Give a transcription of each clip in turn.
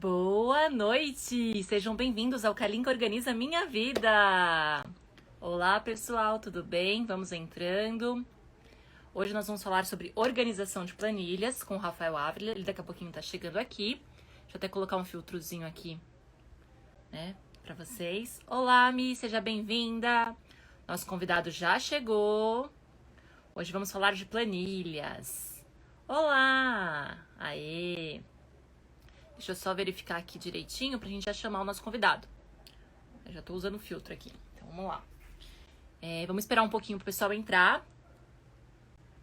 Boa noite! Sejam bem-vindos ao Kalinka Organiza Minha Vida! Olá, pessoal, tudo bem? Vamos entrando. Hoje nós vamos falar sobre organização de planilhas com o Rafael Ávila. Ele daqui a pouquinho tá chegando aqui. Deixa eu até colocar um filtrozinho aqui, né, pra vocês. Olá, Mi, seja bem-vinda! Nosso convidado já chegou. Hoje vamos falar de planilhas. Olá! Aê! Deixa eu só verificar aqui direitinho pra gente já chamar o nosso convidado. Eu já tô usando o filtro aqui, então vamos lá. Vamos esperar um pouquinho pro pessoal entrar.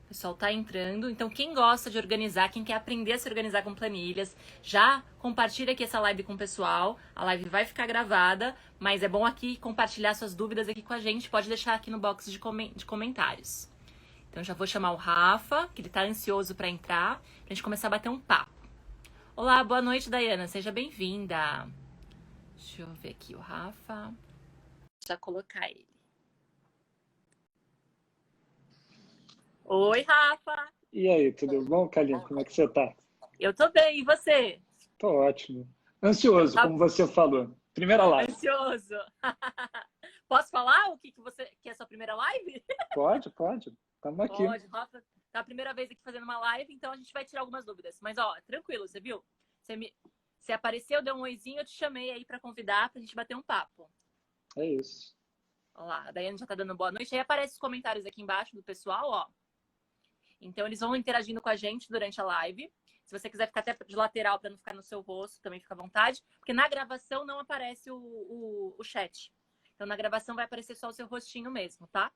O pessoal tá entrando. Então quem gosta de organizar, quem quer aprender a se organizar com planilhas, já compartilha aqui essa live com o pessoal. A live vai ficar gravada, mas é bom aqui compartilhar suas dúvidas aqui com a gente. Pode deixar aqui no box de comentários. Então já vou chamar o Rafa, que ele tá ansioso pra entrar, pra gente começar a bater um papo. Olá, boa noite, Dayana. Seja bem-vinda. Deixa eu ver aqui o Rafa. Já colocar ele. Oi, Rafa. E aí, tudo bom, Kalinka? Como é que você tá? Eu tô bem, e você? Tô ótimo. Ansioso, como você falou. Primeira live. Ansioso. Posso falar o que você quer, a sua primeira live? Pode. Estamos aqui. Pode, Rafa. Tá a primeira vez aqui fazendo uma live, então a gente vai tirar algumas dúvidas. Mas, ó, tranquilo, você viu? Você apareceu, deu um oizinho, eu te chamei aí pra convidar pra gente bater um papo. É isso. Olha lá, a Daiane já tá dando boa noite. Aí aparece os comentários aqui embaixo do pessoal, ó. Então eles vão interagindo com a gente durante a live. Se você quiser ficar até de lateral para não ficar no seu rosto, também fica à vontade. Porque na gravação não aparece o chat. Então na gravação vai aparecer só o seu rostinho mesmo, tá?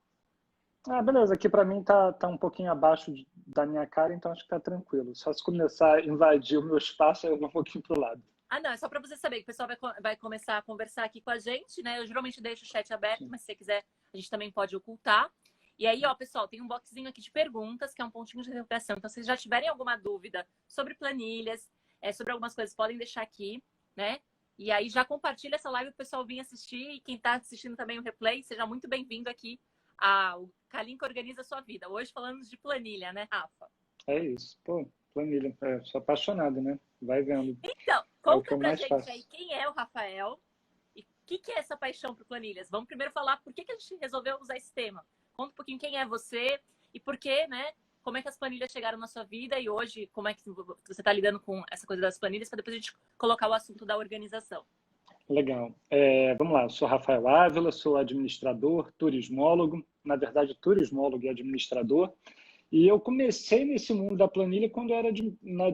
Ah, beleza. Aqui pra mim tá um pouquinho abaixo da minha cara, então acho que tá tranquilo. Só se começar a invadir o meu espaço, eu vou um pouquinho pro lado. Ah, não, é só para você saber que o pessoal vai começar a conversar aqui com a gente, né? Eu geralmente deixo o chat aberto, mas se você quiser, a gente também pode ocultar. E aí, ó, pessoal, tem um boxzinho aqui de perguntas, que é um pontinho de interrogação. Então, se vocês já tiverem alguma dúvida sobre planilhas, sobre algumas coisas, podem deixar aqui, né? E aí já compartilha essa live, o pessoal vir assistir. E quem tá assistindo também o replay, seja muito bem-vindo aqui ao Kalinka Organiza a Sua Vida. Hoje falando de planilha, né, Rafa? É isso. Pô, planilha. Sou apaixonado, né? Vai vendo. Então, É o que conta eu pra mais gente faço. aí quem é o Rafael e o que é essa paixão por planilhas. Vamos primeiro falar por que a gente resolveu usar esse tema. Conta um pouquinho quem é você e por que, né? Como é que as planilhas chegaram na sua vida e hoje como é que você está lidando com essa coisa das planilhas para depois a gente colocar o assunto da organização. Legal. Vamos lá, eu sou Rafael Ávila, sou administrador, turismólogo, na verdade, turismólogo e administrador. E eu comecei nesse mundo da planilha quando eu era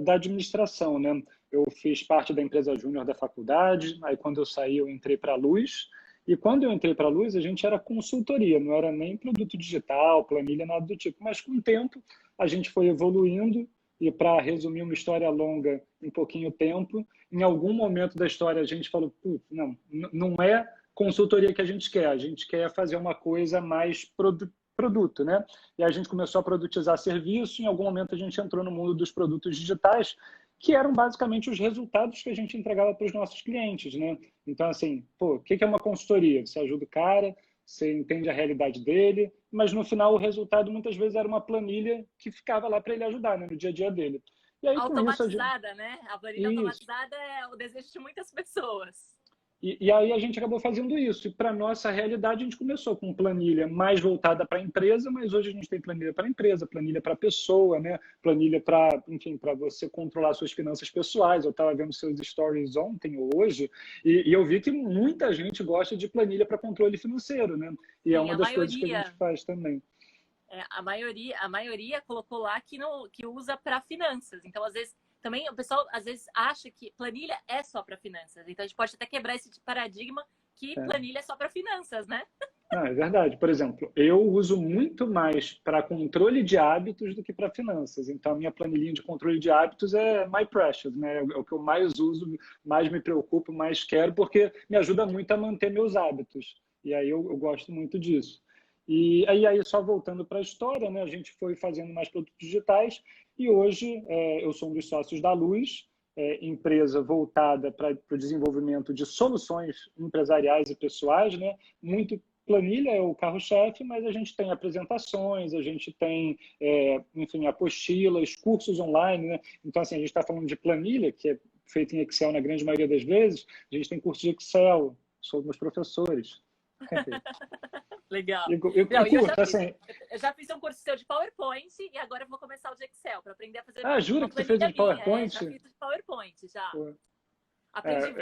da administração, né? Eu fiz parte da empresa júnior da faculdade, aí quando eu saí eu entrei para a Luz, e quando eu entrei para a Luz a gente era consultoria, não era nem produto digital, planilha, nada do tipo, mas com o tempo a gente foi evoluindo e para resumir uma história longa em pouquinho tempo, em algum momento da história a gente falou, não é consultoria que a gente quer fazer uma coisa mais produto, né? E a gente começou a produtizar serviço, em algum momento a gente entrou no mundo dos produtos digitais, que eram basicamente os resultados que a gente entregava para os nossos clientes, né? Então, assim, o que é uma consultoria? Você ajuda o cara, você entende a realidade dele, mas no final o resultado muitas vezes era uma planilha que ficava lá para ele ajudar, né, no dia a dia dele. E aí com isso Automatizada, né? A planilha automatizada é o desejo de muitas pessoas. E aí a gente acabou fazendo isso. E para nossa realidade, a gente começou com planilha mais voltada para a empresa, mas hoje a gente tem planilha para a empresa, planilha para a pessoa, né? Planilha para, enfim, para você controlar suas finanças pessoais. Eu estava vendo seus stories ontem ou hoje, e eu vi que muita gente gosta de planilha para controle financeiro, né? E Sim, é uma das coisas que a gente faz também. A maioria colocou lá que usa para finanças. Então, às vezes, também o pessoal às vezes acha que planilha é só para finanças. Então, a gente pode até quebrar esse paradigma que planilha é só para finanças, né? Não, é verdade. Por exemplo, eu uso muito mais para controle de hábitos do que para finanças. Então, a minha planilhinha de controle de hábitos é My Precious, né? É o que eu mais uso, mais me preocupo, mais quero, porque me ajuda muito a manter meus hábitos. E aí eu gosto muito disso. E aí só voltando para a história, né? A gente foi fazendo mais produtos digitais e hoje eu sou um dos sócios da Luz, empresa voltada para o desenvolvimento de soluções empresariais e pessoais, né? Muito planilha é o carro-chefe, mas a gente tem apresentações, a gente tem, enfim, apostilas, cursos online, né? Então, assim, a gente está falando de planilha, que é feito em Excel na grande maioria das vezes, a gente tem curso de Excel, somos professores. Legal. E Não, curto, assim... Eu já fiz um curso seu de PowerPoint e agora eu vou começar o de Excel para aprender a fazer Jura uma que tu fez planilha de minha. PowerPoint? Já fiz de PowerPoint, já. Pô. Aprendi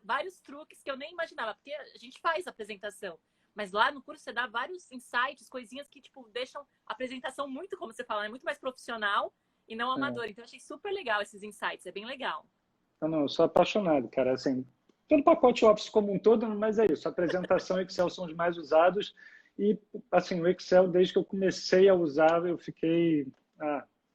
vários truques que eu nem imaginava, porque a gente faz apresentação, mas lá no curso você dá vários insights, coisinhas que, tipo, deixam a apresentação muito, como você fala, muito mais profissional e não amador. Então eu achei super legal esses insights, é bem legal. Não, eu sou apaixonado, cara, assim, pelo pacote Office como um todo, mas é isso, a apresentação e Excel são os mais usados e, assim, o Excel, desde que eu comecei a usar, eu fiquei,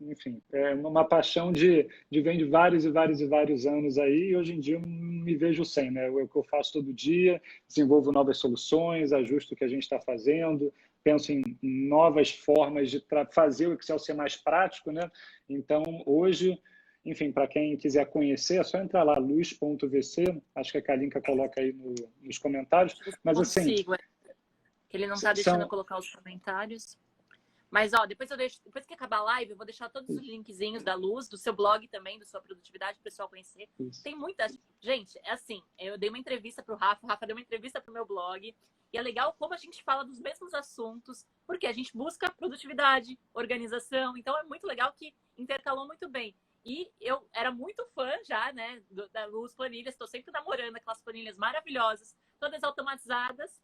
enfim, é uma paixão vem de vários e vários e vários anos aí, e hoje em dia eu não me vejo sem, né? É o que eu faço todo dia, desenvolvo novas soluções, ajusto o que a gente está fazendo, penso em novas formas de fazer o Excel ser mais prático, né? Então, hoje, enfim, para quem quiser conhecer, é só entrar lá, luz.vc, acho que a Kalinka coloca aí nos comentários, mas assim... Que ele não está deixando eu colocar os comentários. Mas, ó, depois que acabar a live, eu vou deixar todos os linkzinhos da Luz, do seu blog também, da sua produtividade, para o pessoal conhecer. Isso. Tem muita... Gente, é assim, eu dei uma entrevista para o Rafa deu uma entrevista para o meu blog, e é legal como a gente fala dos mesmos assuntos, porque a gente busca produtividade, organização, então é muito legal que intercalou muito bem. E eu era muito fã já, né, da Luz Planilhas, estou sempre namorando aquelas planilhas maravilhosas, todas automatizadas.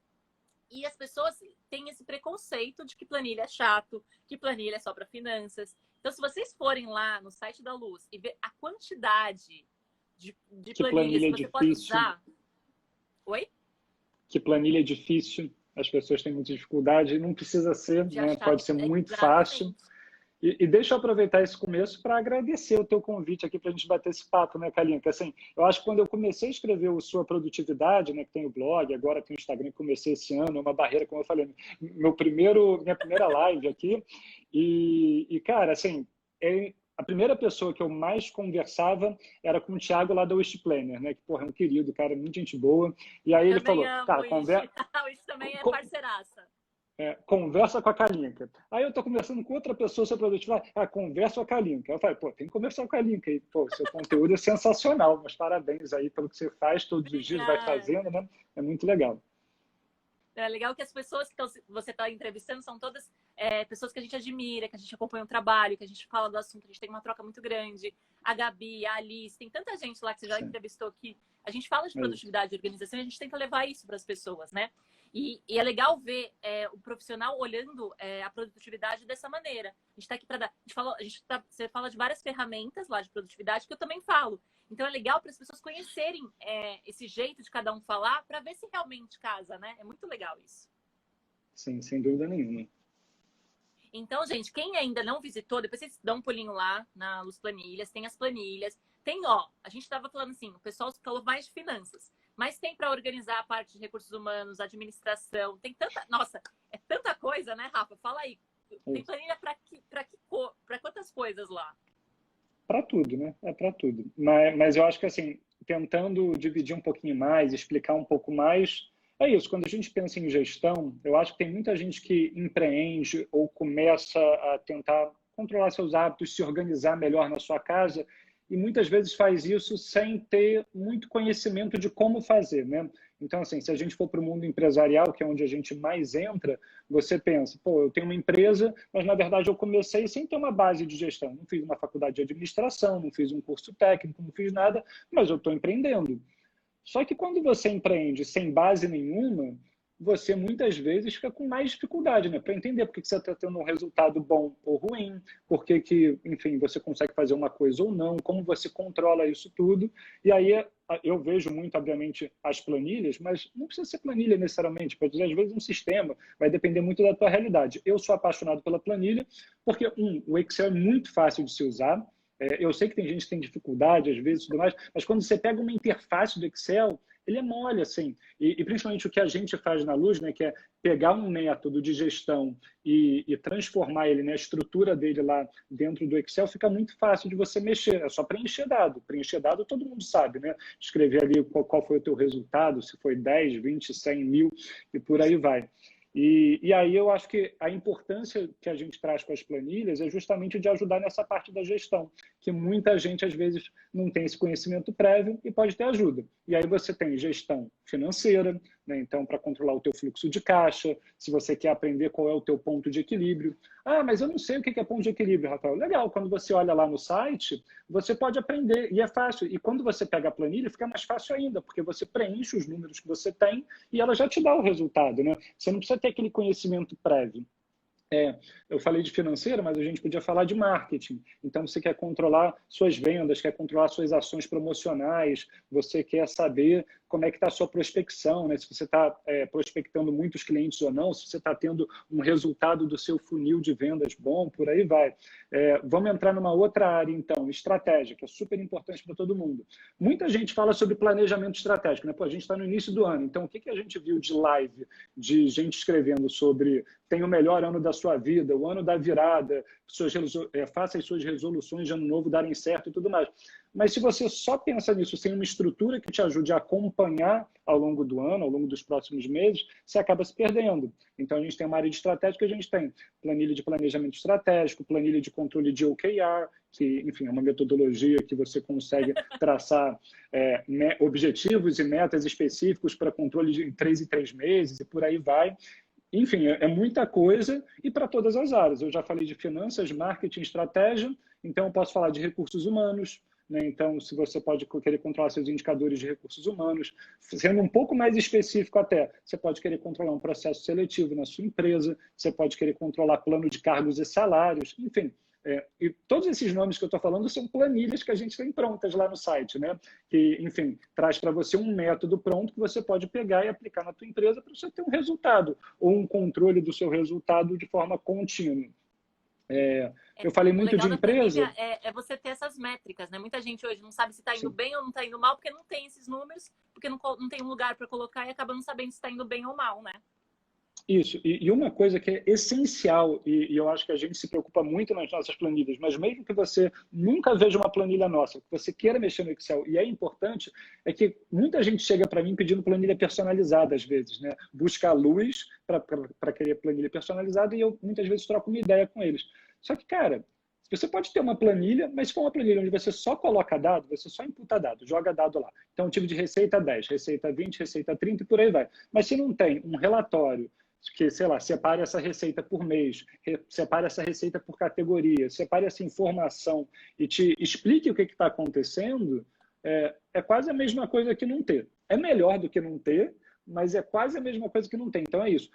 E as pessoas têm esse preconceito de que planilha é chato, que planilha é só para finanças. Então, se vocês forem lá no site da Luz e ver a quantidade de planilhas que você pode usar... Oi? Que planilha é difícil, as pessoas têm muita dificuldade, não precisa ser, né? Pode ser muito fácil. E deixa eu aproveitar esse começo para agradecer o teu convite aqui para a gente bater esse papo, né, Kalinka? Assim, eu acho que quando eu comecei a escrever o Sua Produtividade, né, que tem o blog, agora tem o Instagram, que comecei esse ano, é uma barreira, como eu falei, minha primeira live aqui, e cara, assim, a primeira pessoa que eu mais conversava era com o Thiago lá da Wish Planner, né, que, porra, é um querido, cara, muito gente boa, e aí ele falou, cara, conversa... O Wish também é parceiraça. Conversa com a Kalinka. Aí eu estou conversando com outra pessoa sobre produtividade. conversa com a Kalinka. Eu falei, tem que conversar com a Kalinka. E, seu conteúdo é sensacional, mas parabéns aí pelo que você faz todos os dias, vai fazendo, né? É muito legal. É legal que as pessoas que você está entrevistando são todas pessoas que a gente admira, que a gente acompanha o trabalho, que a gente fala do assunto, a gente tem uma troca muito grande. A Gabi, a Alice, tem tanta gente lá que você já entrevistou que a gente fala de produtividade e organização e a gente tenta levar isso para as pessoas, né? E é legal ver o profissional olhando a produtividade dessa maneira. A gente está aqui para dar... Você fala de várias ferramentas lá de produtividade que eu também falo. Então é legal para as pessoas conhecerem esse jeito de cada um falar para ver se realmente casa, né? É muito legal isso. Sim, sem dúvida nenhuma. Então, gente, quem ainda não visitou, depois vocês dão um pulinho lá na Luz Planilhas, tem as planilhas. Tem, a gente estava falando assim, o pessoal falou mais de finanças. Mas tem para organizar a parte de recursos humanos, administração, tem tanta... Nossa, é tanta coisa, né, Rafa? Fala aí. Tem planilha para quantas coisas lá? Para tudo, né? É para tudo. Mas eu acho que, assim, tentando dividir um pouquinho mais, explicar um pouco mais, é isso. Quando a gente pensa em gestão, eu acho que tem muita gente que empreende ou começa a tentar controlar seus hábitos, se organizar melhor na sua casa, e muitas vezes faz isso sem ter muito conhecimento de como fazer, né? Então, assim, se a gente for para o mundo empresarial, que é onde a gente mais entra, você pensa, eu tenho uma empresa, mas na verdade eu comecei sem ter uma base de gestão. Não fiz uma faculdade de administração, não fiz um curso técnico, não fiz nada, mas eu estou empreendendo. Só que quando você empreende sem base nenhuma, você muitas vezes fica com mais dificuldade, né? Para entender por que você está tendo um resultado bom ou ruim, por que, enfim, você consegue fazer uma coisa ou não, como você controla isso tudo. E aí eu vejo muito, obviamente, as planilhas, mas não precisa ser planilha necessariamente, pode ser às vezes um sistema, vai depender muito da tua realidade. Eu sou apaixonado pela planilha porque, o Excel é muito fácil de se usar. Eu sei que tem gente que tem dificuldade, às vezes, tudo mais, mas quando você pega uma interface do Excel, ele é mole, assim. E principalmente o que a gente faz na Luz, né, que é pegar um método de gestão e transformar ele, né, a estrutura dele lá dentro do Excel, fica muito fácil de você mexer. É só preencher dado. Preencher dado todo mundo sabe, né? Escrever ali qual foi o teu resultado, se foi 10, 20, 100 mil e por aí vai. E aí eu acho que a importância que a gente traz com as planilhas é justamente de ajudar nessa parte da gestão, que muita gente, às vezes, não tem esse conhecimento prévio e pode ter ajuda. E aí você tem gestão financeira, né? Então, para controlar o teu fluxo de caixa, se você quer aprender qual é o teu ponto de equilíbrio. Ah, mas eu não sei o que é ponto de equilíbrio, Rafael. Legal, quando você olha lá no site, você pode aprender e é fácil. E quando você pega a planilha, fica mais fácil ainda, porque você preenche os números que você tem e ela já te dá o resultado, né? Você não precisa ter aquele conhecimento prévio. Eu falei de financeira, mas a gente podia falar de marketing. Então, você quer controlar suas vendas, quer controlar suas ações promocionais, você quer saber como é que está a sua prospecção, né? Se você está prospectando muitos clientes ou não, se você está tendo um resultado do seu funil de vendas bom, por aí vai. Vamos entrar numa outra área, então, estratégia, que é super importante para todo mundo. Muita gente fala sobre planejamento estratégico, né? Pô, a gente está no início do ano, então o que a gente viu de live, de gente escrevendo sobre tem o melhor ano da sua vida, o ano da virada, faça as suas resoluções de ano novo darem certo e tudo mais. Mas se você só pensa nisso sem uma estrutura que te ajude a acompanhar ao longo do ano, ao longo dos próximos meses, você acaba se perdendo. Então, a gente tem uma área de estratégia que a gente tem planilha de planejamento estratégico, planilha de controle de OKR, que, enfim, é uma metodologia que você consegue traçar objetivos e metas específicos para controle de 3 em 3 meses e por aí vai. Enfim, é muita coisa e para todas as áreas. Eu já falei de finanças, marketing, estratégia, então eu posso falar de recursos humanos, né? Então, se você pode querer controlar seus indicadores de recursos humanos, sendo um pouco mais específico até, você pode querer controlar um processo seletivo na sua empresa, você pode querer controlar plano de cargos e salários, enfim. E todos esses nomes que eu estou falando são planilhas que a gente tem prontas lá no site, né? Que, enfim, traz para você um método pronto que você pode pegar e aplicar na tua empresa para você ter um resultado ou um controle do seu resultado de forma contínua. Eu falei muito de empresa. É você ter essas métricas, né? Muita gente hoje não sabe se está indo bem ou não está indo mal, porque não tem esses números, porque não tem um lugar para colocar e acaba não sabendo se está indo bem ou mal, né? Isso, e uma coisa que é essencial, e eu acho que a gente se preocupa muito nas nossas planilhas, mas mesmo que você nunca veja uma planilha nossa, que você queira mexer no Excel, e é importante, é que muita gente chega para mim pedindo planilha personalizada às vezes, né? Busca a luz para querer planilha personalizada e eu muitas vezes troco uma ideia com eles. Só que, cara, você pode ter uma planilha, mas se for uma planilha onde você só coloca dado, você só imputa dado, joga dado lá. Então, tipo de receita 10, receita 20, receita 30 e por aí vai. Mas se não tem um relatório que, sei lá, separe essa receita por mês, separe essa receita por categoria, separe essa informação e te explique o que está acontecendo, é quase a mesma coisa que não ter. É melhor do que não ter, mas é quase a mesma coisa que não tem. Então é isso.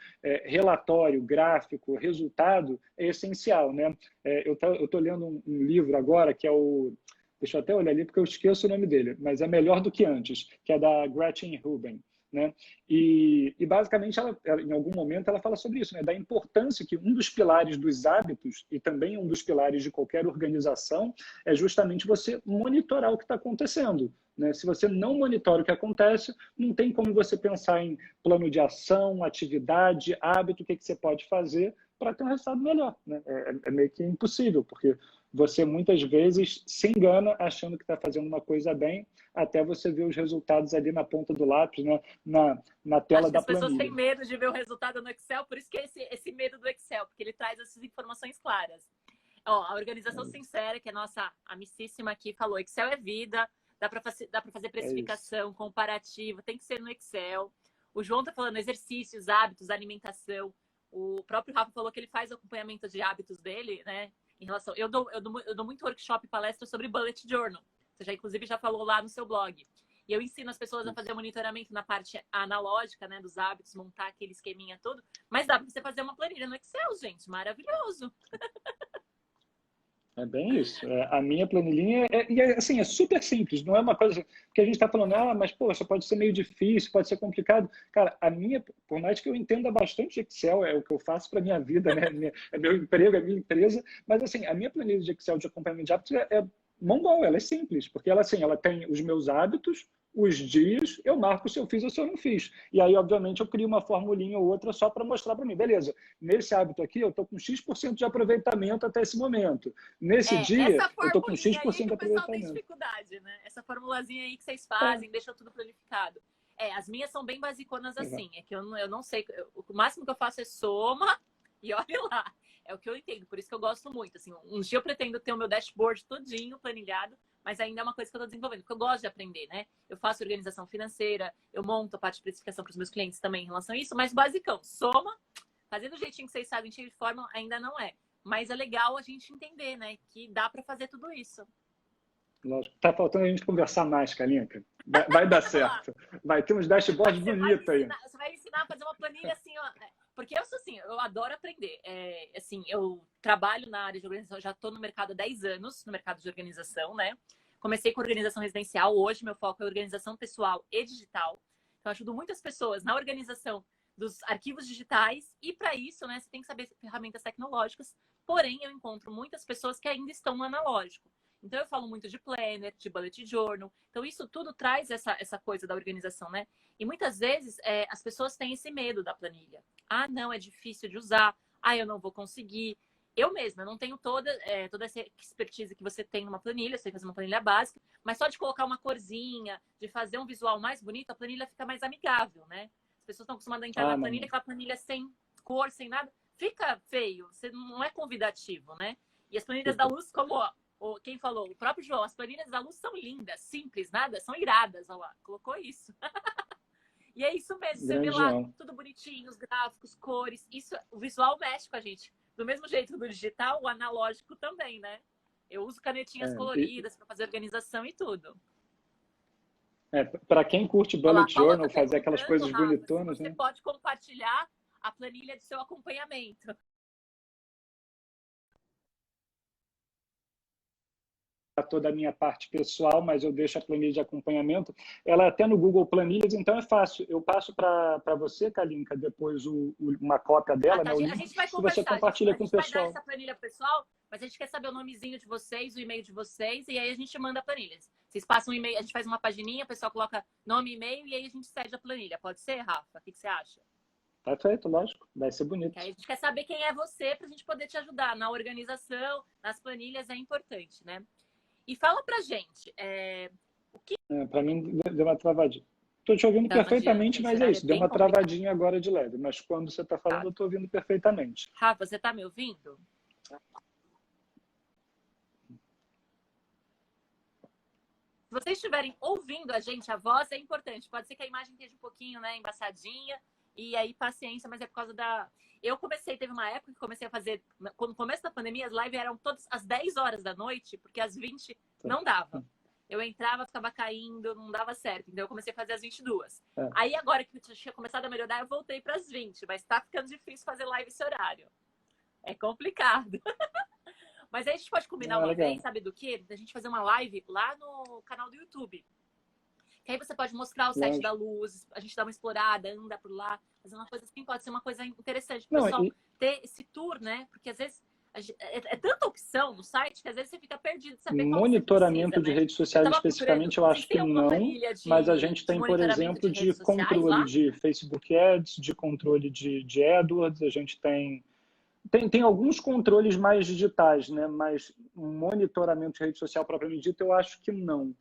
Relatório, gráfico, resultado é essencial, né? Eu tô lendo um livro agora que é o... Deixa eu até olhar ali porque eu esqueço o nome dele, mas é Melhor do que Antes, que é da Gretchen Rubin. Né? E basicamente, ela, em algum momento, ela fala sobre isso, né? Da importância que um dos pilares dos hábitos e também um dos pilares de qualquer organização é justamente você monitorar o que está acontecendo. Né? Se você não monitora o que acontece, não tem como você pensar em plano de ação, atividade, hábito, o que você pode fazer para ter um resultado melhor. Né? É meio que impossível, porque você muitas vezes se engana achando que está fazendo uma coisa bem, até você ver os resultados ali na ponta do lápis, né? na tela da planilha. As pessoas têm medo de ver o resultado no Excel, por isso que é esse medo do Excel, porque ele traz essas informações claras. Ó, a Organização Sincera, que é a nossa amicíssima aqui, falou: Excel é vida, dá para fazer precificação, comparativo, tem que ser no Excel. O João está falando exercícios, hábitos, alimentação. O próprio Rafa falou que ele faz acompanhamento de hábitos dele, né? Em relação, eu dou muito workshop e palestra sobre bullet journal. Você inclusive já falou lá no seu blog. E eu ensino as pessoas a fazer o monitoramento na parte analógica, né, dos hábitos, montar aquele esqueminha todo. Mas dá para você fazer uma planilha no Excel, gente. Maravilhoso. É bem isso. A minha planilhinha assim, é super simples. Não é uma coisa que a gente está falando, mas poxa, pode ser meio difícil, pode ser complicado. Cara, a minha, por mais que eu entenda bastante de Excel, é o que eu faço para minha vida, né? É meu emprego, é minha empresa. Mas assim, a minha planilha de Excel de acompanhamento de hábitos é mongol, ela é simples, porque ela tem os meus hábitos, os dias, eu marco se eu fiz ou se eu não fiz. E aí, obviamente, eu crio uma formulinha ou outra só para mostrar para mim. Beleza, nesse hábito aqui, eu estou com X% de aproveitamento até esse momento. Nesse dia, eu estou com X% de aproveitamento. Tem dificuldade, né? Essa formulazinha aí que vocês fazem, deixam tudo planificado. As minhas são bem basiconas Legal. assim. É que eu não sei. O máximo que eu faço é soma e olha lá. É o que eu entendo, por isso que eu gosto muito. Assim, um dia eu pretendo ter o meu dashboard todinho planilhado, mas ainda é uma coisa que eu estou desenvolvendo, porque eu gosto de aprender, né? Eu faço organização financeira, eu monto a parte de precificação para os meus clientes também em relação a isso, mas basicão, soma, fazendo do jeitinho que vocês sabem, de forma ainda não é. Mas é legal a gente entender, né? Que dá para fazer tudo isso. Lógico. Tá faltando a gente conversar mais, Kalinka. Vai dar certo. Vai ter uns dashboards bonitos aí. Você vai ensinar a fazer uma planilha assim, ó. Porque eu sou assim, eu adoro aprender. Assim, eu trabalho na área de organização, já estou no mercado há 10 anos, no mercado de organização, né? Comecei com organização residencial, hoje meu foco é organização pessoal e digital. Então, eu ajudo muitas pessoas na organização dos arquivos digitais e para isso, né, você tem que saber ferramentas tecnológicas. Porém, eu encontro muitas pessoas que ainda estão no analógico. Então, eu falo muito de planner, de bullet journal. Então, isso tudo traz essa coisa da organização, né? E muitas vezes as pessoas têm esse medo da planilha. Ah, não, é difícil de usar. Ah, eu não vou conseguir. Eu mesma, eu não tenho toda essa expertise que você tem numa planilha, você tem que fazer uma planilha básica, mas só de colocar uma corzinha, de fazer um visual mais bonito, a planilha fica mais amigável, né? As pessoas estão acostumadas a entrar na planilha, Não. aquela planilha sem cor, sem nada, fica feio, você não é convidativo, né? E as planilhas da Luz, como quem falou, o próprio João, as planilhas da Luz são lindas, simples, nada, são iradas, olha lá, colocou isso. E é isso mesmo, você vê Grande lá, João. tudo bonitinho, os gráficos, cores, isso, o visual mexe com a gente. Do mesmo jeito do digital, o analógico também, né? Eu uso canetinhas coloridas para fazer organização e tudo. Para quem curte Olha lá, bullet a Paula journal, tá fazer aquelas perguntando, coisas Rafa, se bonitonas, você né? pode compartilhar a planilha de seu acompanhamento. Toda a minha parte pessoal, mas eu deixo a planilha de acompanhamento. Ela é até no Google Planilhas, então é fácil. Eu passo para você, Kalinka, depois uma cópia dela, né, o A link, gente vai e você conversar, compartilha a com o gente vai dar pessoal. essa planilha pessoal, mas a gente quer saber o nomezinho de vocês, o e-mail de vocês, e aí a gente manda a planilha. Vocês passam um e-mail, a gente faz uma pagininha, o pessoal coloca nome e e-mail, e aí a gente cede a planilha. Pode ser, Rafa? O que você acha? Perfeito, lógico. Vai ser bonito. Que aí a gente quer saber quem é você para a gente poder te ajudar na organização, nas planilhas, é importante, né? E fala pra gente, Para mim, deu uma travadinha. Estou te ouvindo Tá, não adianta, perfeitamente, esse mas é horário é isso. Deu bem uma complicado. travadinha agora de leve, mas quando você está falando, eu estou ouvindo perfeitamente. Rafa, você tá me ouvindo? Se vocês estiverem ouvindo a gente, a voz é importante. Pode ser que a imagem esteja um pouquinho, né, embaçadinha, e aí paciência, mas é por causa da... Eu teve uma época que comecei a fazer, no começo da pandemia, as lives eram todas às 10 horas da noite, porque às 20 não dava. Eu entrava, ficava caindo, não dava certo. Então eu comecei a fazer às 22. Aí agora que eu tinha começado a melhorar, eu voltei para as 20, mas tá ficando difícil fazer live esse horário. É complicado. Mas aí a gente pode combinar uma vez, sabe do quê? Da gente fazer uma live lá no canal do YouTube. Que aí você pode mostrar o site da Luz, a gente dá uma explorada, anda por lá, fazer uma coisa assim, pode ser uma coisa interessante para o pessoal ter esse tour, né? Porque às vezes é tanta opção no site que às vezes você fica perdido de saber qual você precisa, Monitoramento de né? redes sociais especificamente, eu acho que não, mas a gente tem, por exemplo, de controle de Facebook Ads, de controle de AdWords, a gente tem alguns controles mais digitais, né? Mas monitoramento de rede social propriamente dito, eu acho que não.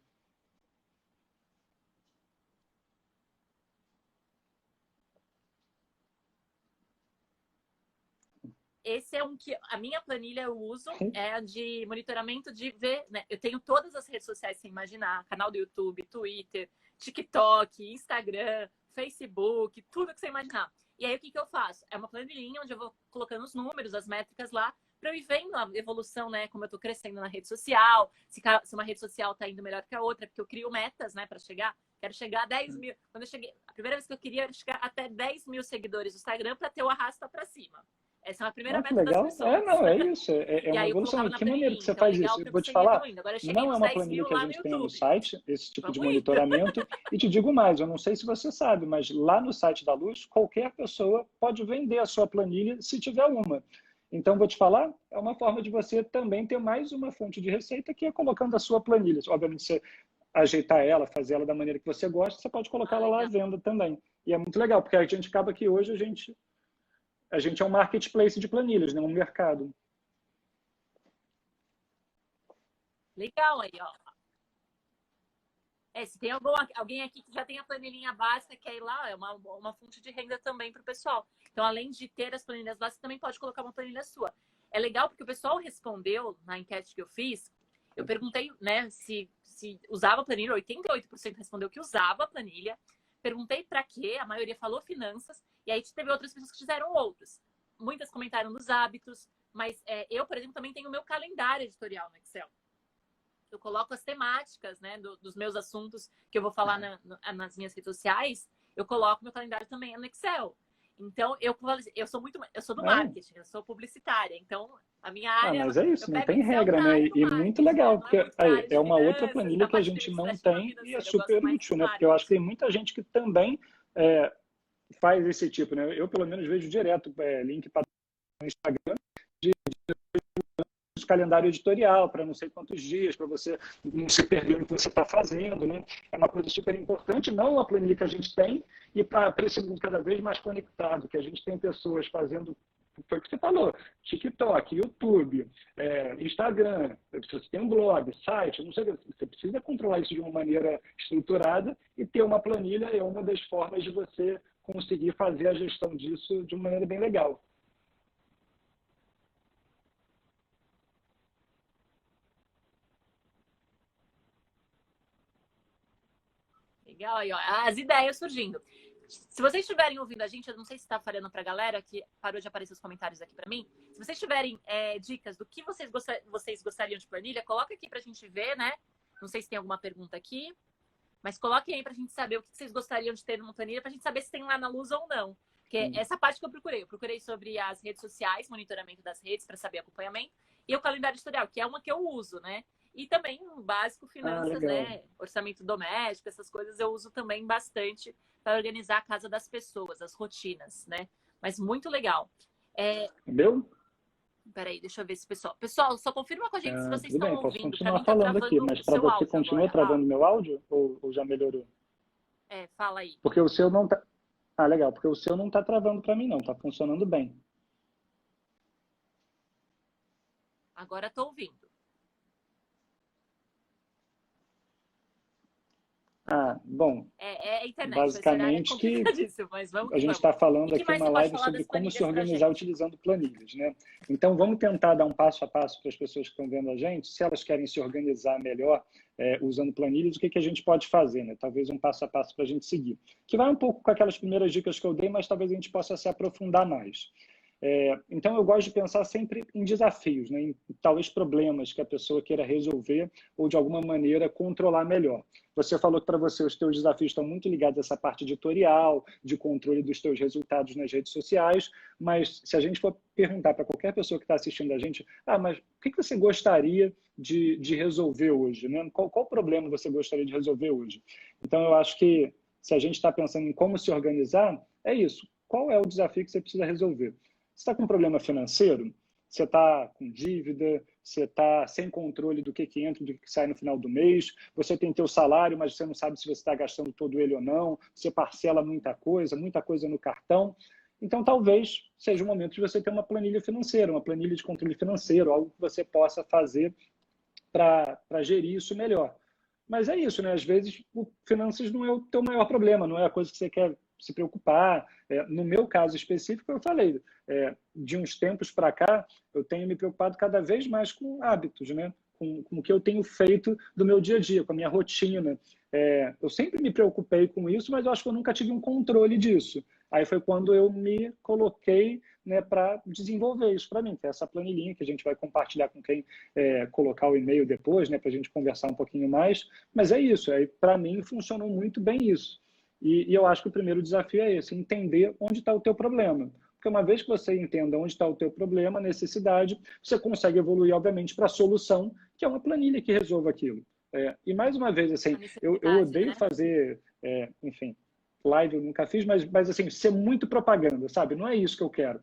Esse é um que a minha planilha eu uso, é a de monitoramento de ver, né? Eu tenho todas as redes sociais sem imaginar, canal do YouTube, Twitter, TikTok, Instagram, Facebook, tudo que você imaginar. E aí o que eu faço? É uma planilhinha onde eu vou colocando os números, as métricas lá, para eu ir vendo a evolução, né? Como eu tô crescendo na rede social, se uma rede social tá indo melhor que a outra, porque eu crio metas, né, para chegar. Quero chegar a 10 mil. Quando eu cheguei, a primeira vez que eu queria era chegar até 10 mil seguidores no Instagram para ter o arrasta para cima. Essa é a primeira meta das legal. pessoas. Não, é isso. É E uma aí eu evolução. colocava E na que maneira que planilhinha. você Então é faz legal isso? para Vou te você ir falar, evoluindo. Agora eu cheguei não é nos uma 10 planilha mil que a lá no gente tem no YouTube. site, esse tipo de Vamos indo. monitoramento. E te digo mais, eu não sei se você sabe, mas lá no site da Luz, qualquer pessoa pode vender a sua planilha se tiver uma. Então, vou te falar, é uma forma de você também ter mais uma fonte de receita, que é colocando a sua planilha. Obviamente, você ajeitar ela, fazer ela da maneira que você gosta, você pode colocar ela lá à venda também. E é muito legal, porque a gente acaba que hoje a gente é um marketplace de planilhas, né? Um mercado. Legal aí, ó. Se tem alguém aqui que já tem a planilhinha básica, quer ir lá, é uma fonte de renda também para o pessoal. Então, além de ter as planilhas básicas, você também pode colocar uma planilha sua. É legal porque o pessoal respondeu na enquete que eu fiz. Eu perguntei, né, se usava a planilha, 88% respondeu que usava a planilha. Perguntei para quê, a maioria falou finanças, e aí teve outras pessoas que fizeram outros. Muitas comentaram dos hábitos, mas eu, por exemplo, também tenho o meu calendário editorial no Excel. Eu coloco as temáticas, né, dos meus assuntos que eu vou falar nas minhas redes sociais, eu coloco meu calendário também no Excel. Então, eu sou do marketing, eu sou publicitária, então a minha área... mas é isso, não tem regra, né? E muito legal, porque aí, é uma outra planilha que a gente não tem e é super útil, né? Porque eu acho que tem muita gente que também faz esse tipo, né? Eu, pelo menos, vejo direto link para o Instagram de calendário editorial para não sei quantos dias, para você não se perder no que você está fazendo, né? É uma coisa super importante, não a planilha que a gente tem, e para esse mundo cada vez mais conectado, que a gente tem pessoas fazendo, foi o que você falou, TikTok, YouTube, Instagram, você tem um blog, site, não sei, você precisa controlar isso de uma maneira estruturada e ter uma planilha é uma das formas de você conseguir fazer a gestão disso de uma maneira bem legal. Legal aí, ó, as ideias surgindo. Se vocês estiverem ouvindo a gente, eu não sei se está falando para a galera, que parou de aparecer os comentários aqui para mim. Se vocês tiverem dicas do que vocês gostariam de planilha, coloca aqui para a gente ver, né? Não sei se tem alguma pergunta aqui, mas coloquem aí para a gente saber o que vocês gostariam de ter numa planilha, para a gente saber se tem lá na Luz ou não. Porque essa parte que eu procurei sobre as redes sociais, monitoramento das redes para saber acompanhamento, e o calendário editorial, que é uma que eu uso, né? E também o básico, finanças, né? Orçamento doméstico, essas coisas eu uso também bastante para organizar a casa das pessoas, as rotinas, né? Mas muito legal. Meu? Peraí, deixa eu ver se pessoal... Pessoal, só confirma com a gente se vocês estão ouvindo. Posso continuar falando aqui, mas para você continua travando meu áudio ou já melhorou? Fala aí. Porque o seu não tá... legal, porque o seu não está travando para mim não, está funcionando bem. Agora estou ouvindo. Bom, é internet, basicamente que mas vamos, a gente está falando aqui uma live sobre como se organizar utilizando planilhas, né? Então, vamos tentar dar um passo a passo para as pessoas que estão vendo a gente, se elas querem se organizar melhor usando planilhas, o que a gente pode fazer, né? Talvez um passo a passo para a gente seguir. Que vai um pouco com aquelas primeiras dicas que eu dei, mas talvez a gente possa se aprofundar mais. Então, eu gosto de pensar sempre em desafios, né? Em talvez problemas que a pessoa queira resolver ou, de alguma maneira, controlar melhor. Você falou que, para você, os teus desafios estão muito ligados a essa parte editorial, de controle dos teus resultados nas redes sociais, mas se a gente for perguntar para qualquer pessoa que está assistindo a gente, mas o que você gostaria de resolver hoje, né? Qual problema você gostaria de resolver hoje? Então, eu acho que, se a gente está pensando em como se organizar, é isso. Qual é o desafio que você precisa resolver? Você está com um problema financeiro? Você está com dívida? Você está sem controle do que entra e do que sai no final do mês? Você tem teu salário, mas você não sabe se você está gastando todo ele ou não? Você parcela muita coisa no cartão? Então, talvez seja o momento de você ter uma planilha financeira, uma planilha de controle financeiro, algo que você possa fazer para gerir isso melhor. Mas é isso, né? Às vezes, finanças não é o teu maior problema, não é a coisa que você quer se preocupar. No meu caso específico, eu falei, de uns tempos para cá, eu tenho me preocupado cada vez mais com hábitos, né? Com o que eu tenho feito do meu dia a dia, com a minha rotina. Eu sempre me preocupei com isso, mas eu acho que eu nunca tive um controle disso. Aí foi quando eu me coloquei, né, para desenvolver isso para mim, que é essa planilhinha que a gente vai compartilhar com quem colocar o e-mail depois, né, para a gente conversar um pouquinho mais. Mas é isso, para mim funcionou muito bem isso. E eu acho que o primeiro desafio é esse, entender onde está o teu problema. Porque uma vez que você entenda onde está o teu problema, a necessidade, você consegue evoluir, obviamente, para a solução, que é uma planilha que resolva aquilo. E mais uma vez, assim, eu odeio fazer, enfim, live eu nunca fiz, mas assim, ser muito propaganda, sabe? Não é isso que eu quero.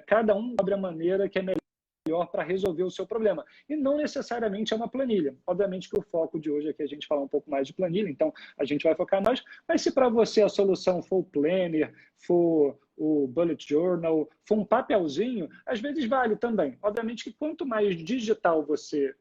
Cada um abre a maneira que é melhor para resolver o seu problema. E não necessariamente é uma planilha. Obviamente que o foco de hoje aqui é a gente falar um pouco mais de planilha, então a gente vai focar mais. Mas se para você a solução for o planner, for o bullet journal, for um papelzinho, às vezes vale também. Obviamente que quanto mais digital você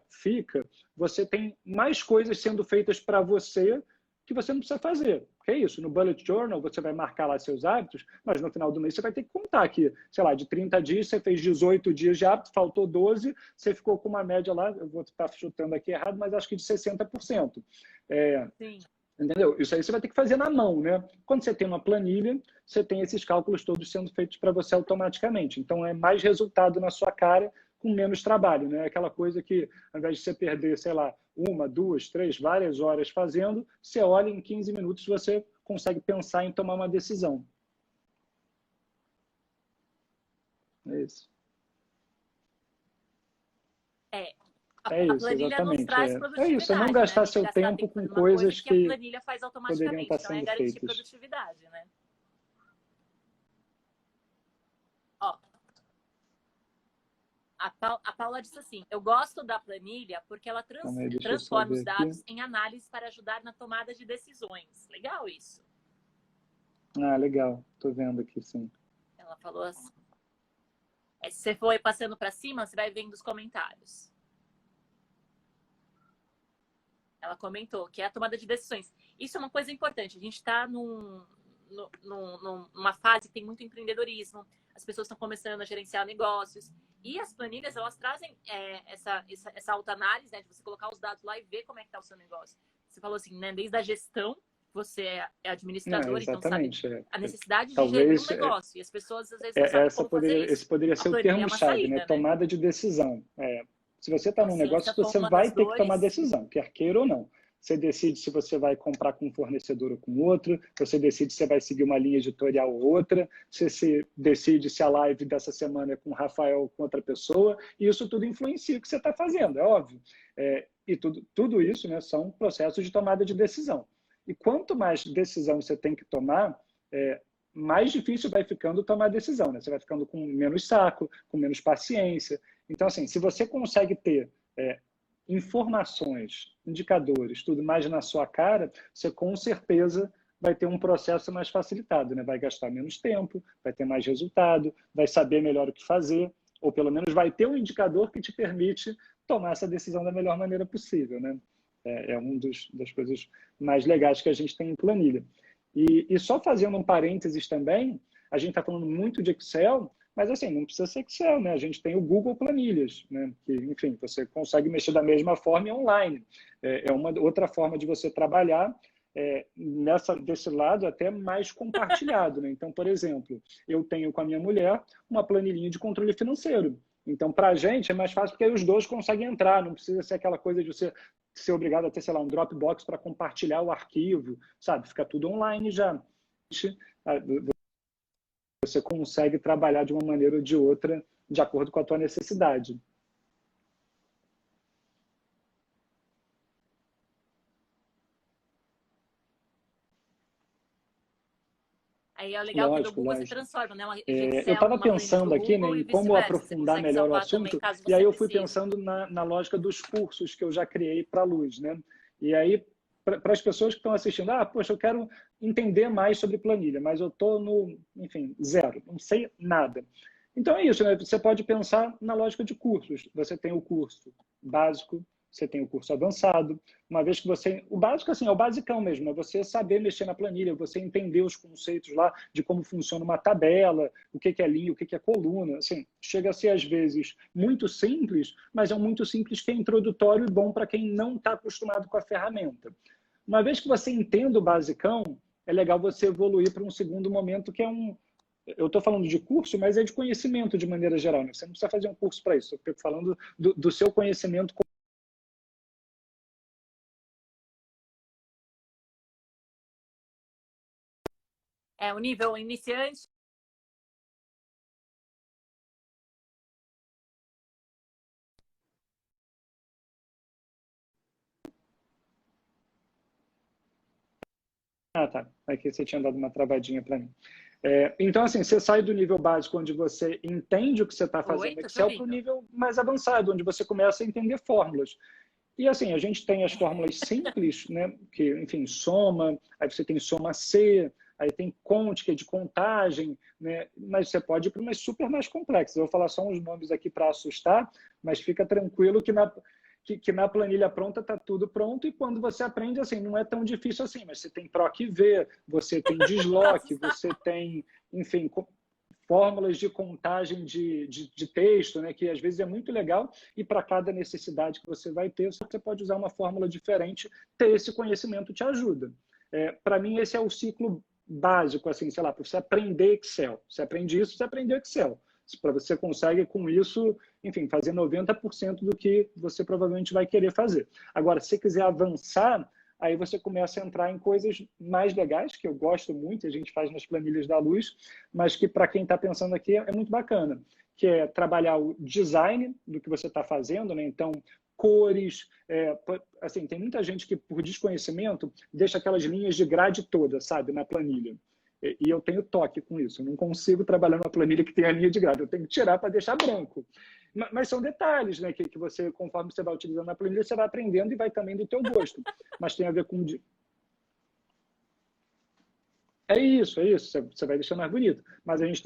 fica, você tem mais coisas sendo feitas para você que você não precisa fazer. Que é isso, no bullet journal você vai marcar lá seus hábitos, mas no final do mês você vai ter que contar aqui, sei lá, de 30 dias você fez 18 dias de hábito, faltou 12, você ficou com uma média lá, eu vou estar chutando aqui errado, mas acho que de 60%. Sim. Entendeu? Isso aí você vai ter que fazer na mão, né? Quando você tem uma planilha, você tem esses cálculos todos sendo feitos para você automaticamente. Então, é mais resultado na sua cara com menos trabalho, né? Aquela coisa que, ao invés de você perder, sei lá, 1, 2, 3, várias horas fazendo, você olha em 15 minutos você consegue pensar em tomar uma decisão. É isso. A isso, planilha exatamente. nos traz produtividade, isso, é não gastar né? seu tempo com uma coisas coisa que a planilha faz poderiam automaticamente. estar Então, é sendo garantir feitas. produtividade, né? Ó, a Paula disse assim, eu gosto da planilha porque ela transforma os dados em análise para ajudar na tomada de decisões. Legal isso. Ah, legal. Estou vendo aqui, sim. Ela falou assim. Se você for passando para cima, você vai vendo os comentários. Ela comentou que é a tomada de decisões. Isso é uma coisa importante. A gente está numa fase que tem muito empreendedorismo. As pessoas estão começando a gerenciar negócios. E as planilhas, elas trazem essa autoanálise, né? De você colocar os dados lá e ver como é que está o seu negócio. Você falou assim, né? Desde a gestão, você é administrador, então sabe a necessidade de gerir um negócio. E as pessoas, às vezes, não sabem como fazer isso. Esse poderia ser o termo-chave, né? Tomada de decisão. Se você está num negócio, você vai ter que tomar decisão, quer queira ou não. Você decide se você vai comprar com um fornecedor ou com outro, você decide se você vai seguir uma linha editorial ou outra, você decide se a live dessa semana é com o Rafael ou com outra pessoa, e isso tudo influencia o que você está fazendo, é óbvio. E tudo isso, né, são processos de tomada de decisão. E quanto mais decisão você tem que tomar, mais difícil vai ficando tomar decisão, né? Você vai ficando com menos saco, com menos paciência. Então, assim, se você consegue ter informações, indicadores, tudo mais na sua cara, você com certeza vai ter um processo mais facilitado, né? Vai gastar menos tempo, vai ter mais resultado, vai saber melhor o que fazer, ou pelo menos vai ter um indicador que te permite tomar essa decisão da melhor maneira possível, né? É uma das coisas mais legais que a gente tem em planilha. E só fazendo um parênteses também, a gente está falando muito de Excel, mas assim, não precisa ser Excel, né? A gente tem o Google Planilhas, né? Que, enfim, você consegue mexer da mesma forma e online. É uma outra forma de você trabalhar desse lado até mais compartilhado, né? Então, por exemplo, eu tenho com a minha mulher uma planilhinha de controle financeiro. Então, para a gente é mais fácil porque aí os dois conseguem entrar, não precisa ser aquela coisa de você ser obrigado a ter, sei lá, um Dropbox para compartilhar o arquivo, sabe? Fica tudo online já. Você consegue trabalhar de uma maneira ou de outra de acordo com a tua necessidade. Aí é legal que no Google você transforma, né? Eu estava pensando aqui, né, em como aprofundar melhor o assunto, e aí eu fui pensando na lógica dos cursos que eu já criei para a Luz, né? E aí, para as pessoas que estão assistindo, poxa, eu quero entender mais sobre planilha, mas eu estou no, enfim, zero, não sei nada. Então é isso, né? Você pode pensar na lógica de cursos. Você tem o curso básico, você tem o curso avançado, uma vez que você... O básico, assim, é o basicão mesmo, é você saber mexer na planilha, você entender os conceitos lá de como funciona uma tabela, o que é linha, o que é coluna. Assim, chega a ser, às vezes, muito simples, mas é um muito simples que é introdutório e bom para quem não está acostumado com a ferramenta. Uma vez que você entenda o basicão, é legal você evoluir para um segundo momento, que é um... Eu estou falando de curso, mas é de conhecimento de maneira geral, né? Você não precisa fazer um curso para isso. Eu estou falando do seu conhecimento. O nível iniciante. Tá. Aqui você tinha dado uma travadinha para mim. Então, assim, você sai do nível básico, onde você entende o que você está fazendo no Excel, para o nível mais avançado, onde você começa a entender fórmulas. E, assim, a gente tem as fórmulas simples, né? Que, enfim, soma, aí você tem soma C, aí tem Conte, que é de contagem, né? Mas você pode ir para umas super mais complexas. Eu vou falar só uns nomes aqui para assustar, mas fica tranquilo que na planilha pronta está tudo pronto, e quando você aprende, assim, não é tão difícil assim, mas você tem PROC-V, você tem Desloc, você tem, enfim, fórmulas de contagem de texto, né, que às vezes é muito legal, e para cada necessidade que você vai ter, você pode usar uma fórmula diferente, ter esse conhecimento te ajuda. Para mim, esse é o ciclo básico, assim, sei lá, para você aprender Excel. Você aprende isso, você aprendeu Excel. Para você consegue, com isso, enfim, fazer 90% do que você provavelmente vai querer fazer. Agora, se você quiser avançar, aí você começa a entrar em coisas mais legais, que eu gosto muito, a gente faz nas planilhas da Luz, mas que para quem está pensando aqui é muito bacana, que é trabalhar o design do que você está fazendo, né? Então, cores, assim, tem muita gente que, por desconhecimento, deixa aquelas linhas de grade toda, sabe, na planilha. E eu tenho toque com isso. Eu não consigo trabalhar numa planilha que tem a linha de grade. Eu tenho que tirar para deixar branco. Mas são detalhes, né, que você, conforme você vai utilizando a planilha, você vai aprendendo e vai também do teu gosto. Mas tem a ver com... É isso. Você vai deixar mais bonito. Mas a gente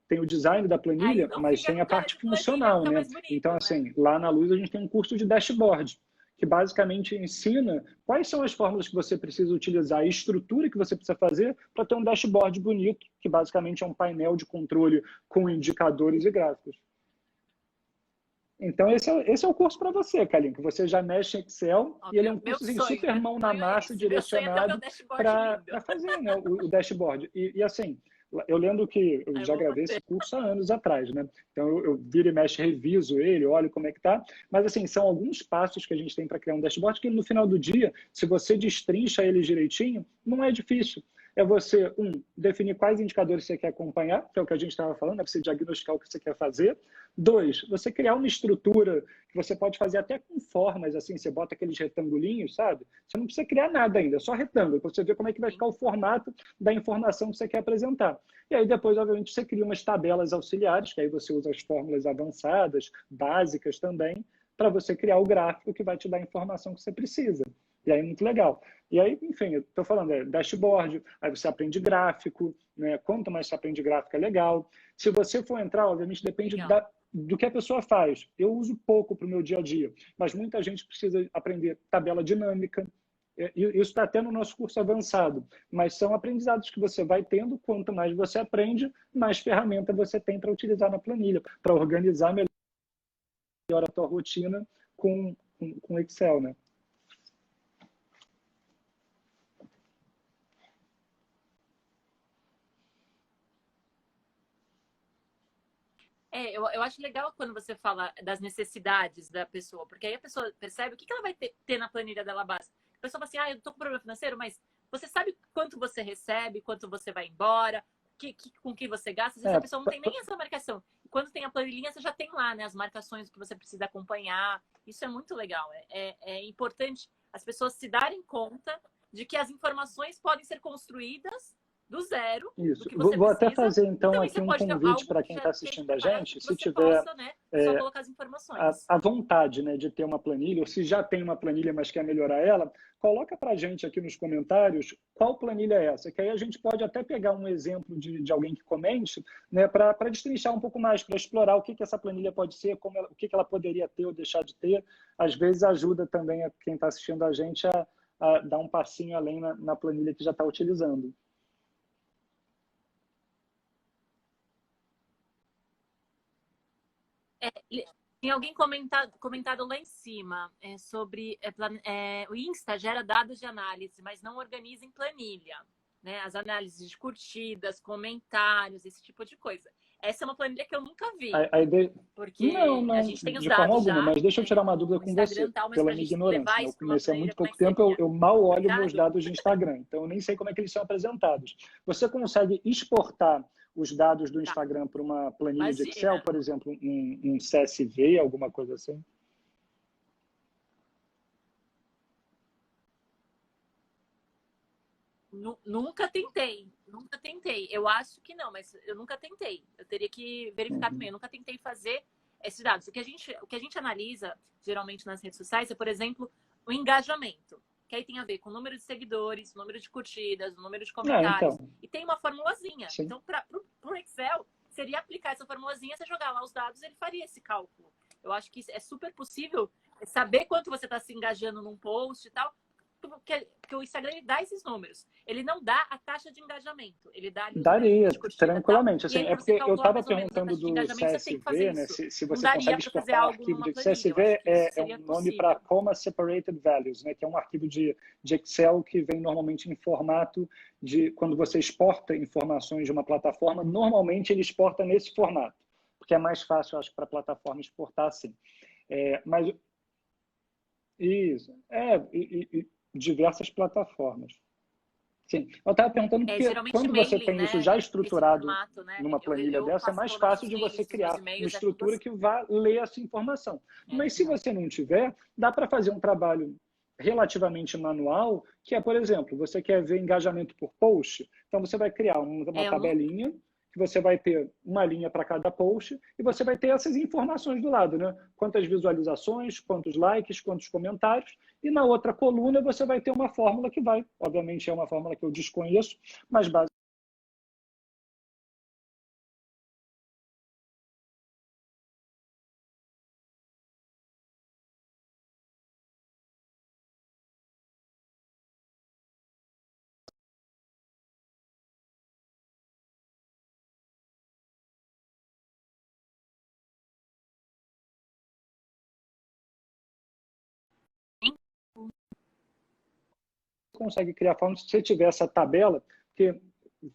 tem o design da planilha, mas tem a parte funcional, né? Então, assim, lá na Luz a gente tem um curso de dashboard, que basicamente ensina quais são as fórmulas que você precisa utilizar, a estrutura que você precisa fazer para ter um dashboard bonito, que basicamente é um painel de controle com indicadores e gráficos. Então, esse é o curso para você, Kalinka. Você já mexe em Excel, e ele é um curso assim, super mão na massa, direcionado para fazer, né, o dashboard. E assim, eu lembro que eu já gravei esse curso há anos atrás, né? Então, eu viro e mexe, reviso ele, olho como é que tá. Mas, assim, são alguns passos que a gente tem para criar um dashboard que, no final do dia, se você destrincha ele direitinho, não é difícil. É você, definir quais indicadores você quer acompanhar, que é o que a gente estava falando, é você diagnosticar o que você quer fazer. 2, você criar uma estrutura que você pode fazer até com formas, assim, você bota aqueles retangulinhos, sabe? Você não precisa criar nada ainda, é só retângulo, para você ver como é que vai ficar o formato da informação que você quer apresentar. E aí depois, obviamente, você cria umas tabelas auxiliares, que aí você usa as fórmulas avançadas, básicas também, para você criar o gráfico que vai te dar a informação que você precisa. E aí, muito legal. E aí, enfim, eu estou falando, dashboard, aí você aprende gráfico, né? Quanto mais você aprende gráfico, é legal. Se você for entrar, obviamente, depende do que a pessoa faz. Eu uso pouco para o meu dia a dia, mas muita gente precisa aprender tabela dinâmica. Isso está até no nosso curso avançado, mas são aprendizados que você vai tendo. Quanto mais você aprende, mais ferramenta você tem para utilizar na planilha, para organizar melhor a tua rotina com Excel, né? Eu acho legal quando você fala das necessidades da pessoa, porque aí a pessoa percebe o que ela vai ter na planilha dela básica. A pessoa fala assim, eu tô com problema financeiro, mas você sabe quanto você recebe, quanto você vai embora, com que você gasta. Às vezes a pessoa não tem nem essa marcação. Quando tem a planilhinha, você já tem lá, né, as marcações que você precisa acompanhar. Isso é muito legal. É importante as pessoas se darem conta de que as informações podem ser construídas do zero. Isso. Do que você Vou até precisa. fazer, então, aqui um pode ter convite para algo quem já está assistindo a preparado gente, que se você tiver possa, né, só colocar as informações. a vontade, né, de ter uma planilha, ou se já tem uma planilha, mas quer melhorar ela, coloca para a gente aqui nos comentários qual planilha é essa, que aí a gente pode até pegar um exemplo de alguém que comente, né, para destrinchar um pouco mais, para explorar o que essa planilha pode ser, o que ela poderia ter ou deixar de ter. Às vezes ajuda também a quem está assistindo a gente a dar um passinho além na planilha que já está utilizando. Tem alguém comentado lá em cima sobre o Insta gera dados de análise, mas não organiza em planilha, né? As análises de curtidas, comentários, esse tipo de coisa. Essa é uma planilha que eu nunca vi. Porque não, a gente tem os de dados forma alguma, já, mas deixa eu tirar uma dúvida com você, pela minha ignorância. Eu comecei há muito pouco tempo, eu mal olho meus dados de Instagram, então eu nem sei como é que eles são apresentados. Você consegue exportar os dados do Instagram para uma planilha de Excel, por exemplo, um CSV, alguma coisa assim? Nunca tentei. Eu acho que não, mas eu nunca tentei. Eu teria que verificar também. Eu nunca tentei fazer esses dados. O que a gente analisa, geralmente nas redes sociais, é, por exemplo, o engajamento. que aí tem a ver com o número de seguidores, o número de curtidas, o número de Ah, comentários. então, E tem uma formulazinha. sim. Então, para o Excel, seria aplicar essa formulazinha, você jogar lá os dados, ele faria esse cálculo. Eu acho que é super possível saber quanto você está se engajando num post e tal, porque o Instagram ele dá esses números. Ele não dá a taxa de engajamento, ele dá ali os Daria, números de curtida e tal. tranquilamente. E Assim, aí, é para você porque eu calcular estava mais ou menos a perguntando taxa de do engajamento, você tem que fazer CSV, né? isso. Se Não você daria consegue para fazer exportar um algo arquivo numa de planilha. Eu acho CSV, que isso é seria um nome para possível. Comma Separated Values, né? Que é um arquivo de Excel que vem normalmente em formato de quando você exporta informações de uma plataforma, normalmente ele exporta nesse formato, porque é mais fácil, eu acho, para a plataforma exportar assim. Mas isso, diversas plataformas. Sim, eu estava perguntando porque Geralmente quando você mailing, tem isso né? já Esse estruturado formato, né? numa planilha Eu dessa, é faço mais pelo menos fácil os de você mailings dos meus criar uma e-mails, é tudo estrutura assim. que vá ler essa informação. Mas se Legal. você não tiver, dá para fazer um trabalho relativamente manual, que é, por exemplo, você quer ver engajamento por post, então você vai criar uma Eu não. tabelinha que você vai ter uma linha para cada post e você vai ter essas informações do lado, né? Quantas visualizações, quantos likes, quantos comentários, e na outra coluna você vai ter uma fórmula que vai, obviamente é uma fórmula que eu desconheço, mas basicamente consegue criar fórmula se você tiver essa tabela, porque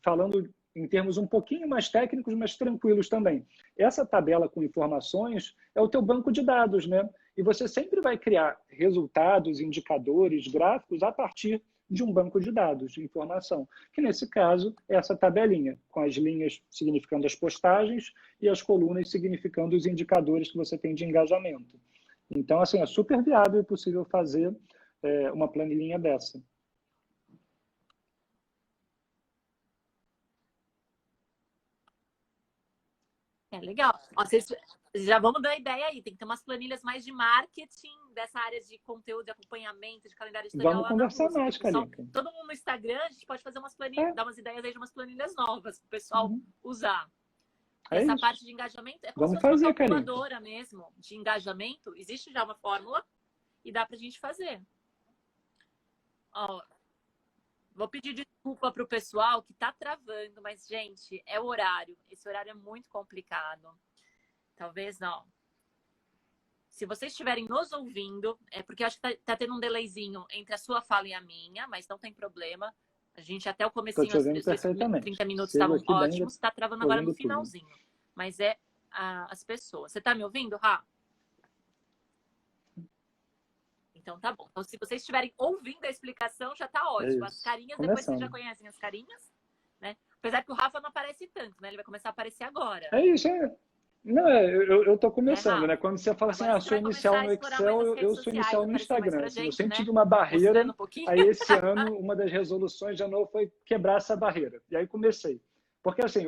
falando em termos um pouquinho mais técnicos, mas tranquilos também. Essa tabela com informações é o teu banco de dados, né? E você sempre vai criar resultados, indicadores, gráficos a partir de um banco de dados de informação, que nesse caso é essa tabelinha, com as linhas significando as postagens e as colunas significando os indicadores que você tem de engajamento. Então, assim, é super viável e possível fazer uma planilhinha dessa. Legal. Ó, vocês já vamos dar ideia aí. Tem que ter umas planilhas mais de marketing dessa área de conteúdo, de acompanhamento, de calendário editorial Vamos lá na conversar USP. mais, O pessoal, Kalinka. todo mundo no Instagram, a gente pode fazer umas planilhas, É, dar umas ideias aí de umas planilhas novas para o pessoal uhum, usar. E é essa isso. parte de engajamento é como se Vamos fosse uma fazer, Kalinka. calculadora mesmo de engajamento. Existe já uma fórmula e dá para a gente fazer. Ó, vou pedir desculpa para o pessoal que está travando, mas, gente, é o horário. Esse horário é muito complicado. Talvez não. Se vocês estiverem nos ouvindo, é porque eu acho que tá tendo um delayzinho entre a sua fala e a minha, mas não tem problema. A gente até o Estou comecinho, te ouvindo os 30 perfeitamente. minutos Sigo estavam aqui bem, ótimos, está travando agora no ouvindo tudo. finalzinho. Mas é as pessoas. Você tá me ouvindo, Rá? Então tá bom. Então, se vocês estiverem ouvindo a explicação, já tá É ótimo. As isso. carinhas, depois vocês já Começando. conhecem as carinhas, né? Apesar que o Rafa não aparece tanto, né? Ele vai começar a aparecer agora. É isso, é. Não, eu estou Né, começando, né? Rafa? Quando você fala assim, Agora você sou vai inicial começar a no explorar mais Excel, as eu redes sou sociais, inicial no aparecer mais Instagram. pra Assim, eu gente, sempre né? tive uma barreira, Mostrando um pouquinho. aí esse ano, uma das resoluções de novo foi quebrar essa barreira. E aí comecei. Porque, assim,